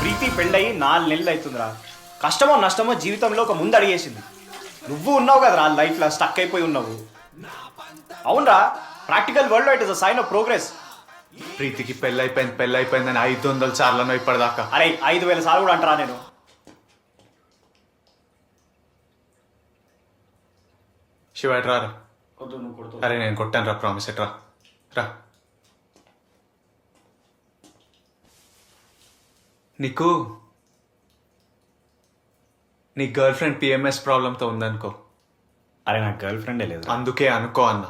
ప్రీతి పెళ్ళయి 4 నెలలు అవుతుందిరా. కష్టమో నష్టమో జీవితంలో ఒక ముందు అడిగేసింది. నువ్వు ఉన్నావు కదరా లైఫ్లో స్టక్ అయిపోయి ఉన్నావు. అవునరా, practical world it is a sign of progress. ప్రీతికి పెళ్ళైపోయిందని 500 సార్లు ఇప్పటిదాకా. అరే 5,000 సార్లు కూడా అంటారా నేను? శివ రా. వద్దు, నువ్వు కొడుతు. అరే నేను కొట్టాను రా, ప్రామిస్ ఎట్రా రా. నీకు నీ గర్ల్ ఫ్రెండ్ పిఎంఎస్ ప్రాబ్లంతో ఉందనుకో. అరే నాకు గర్ల్ ఫ్రెండే లేదు. అందుకే అనుకో అన్న.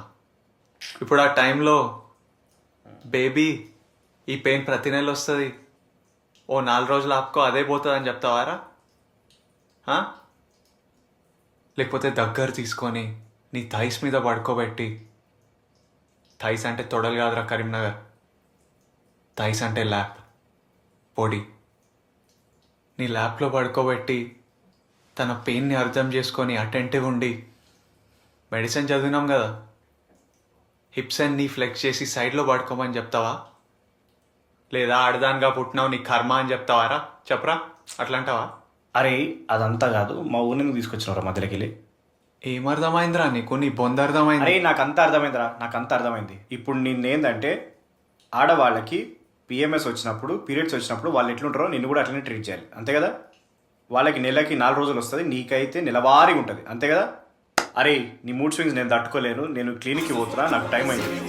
ఇప్పుడు ఆ టైంలో బేబీ ఈ పెయిన్ ప్రతి నెల వస్తుంది, ఓ 4 రోజులు ఆపుకో అదే పోతుందని చెప్తావారా? లేకపోతే దగ్గర తీసుకొని నీ థైస్ మీద పడుకోబెట్టి, థైస్ అంటే తొడలు కాదురా కరీంనగర్, థైస్ అంటే ల్యాప్ పొడి, నీ ల్యాప్లో పడుకోబెట్టి తన పెయిన్ని అర్థం చేసుకొని అటెంటివ్ ఉండి, మెడిసిన్ చదివినాం కదా, హిప్స్ అండ్ నీ ఫ్లెక్స్ చేసి సైడ్లో పడుకోమని చెప్తావా? లేదా ఆడదానిగా పుట్టినావు నీ కర్మ అని చెప్తావారా? చెప్పరా, అట్లా అంటావా? అరే అదంతా కాదు, మా ఊరిని తీసుకొచ్చినవరా మధ్యలోకి వెళ్ళి. ఏమర్థమైందిరా నీకు? నీ బొంద అర్థమైంది. అరే నాకు అంత అర్థమైందిరా, నాకు అంత అర్థమైంది. ఇప్పుడు నిన్నేందంటే ఆడవాళ్ళకి పిఎంఎస్ వచ్చినప్పుడు, పీరియడ్స్ వచ్చినప్పుడు వాళ్ళు ఎట్లుంటారో నిన్ను కూడా అట్లనే ట్రీట్ చేయాలి, అంతే కదా? వాళ్ళకి నెలకి 4 రోజులు వస్తుంది, నీకైతే నెలవారీ ఉంటుంది, అంతే కదా? అరే నీ మూడ్ స్వింగ్స్ నేను తట్టుకోలేను, నేను క్లినిక్కి పోతున్నా, నాకు టైం అయింది.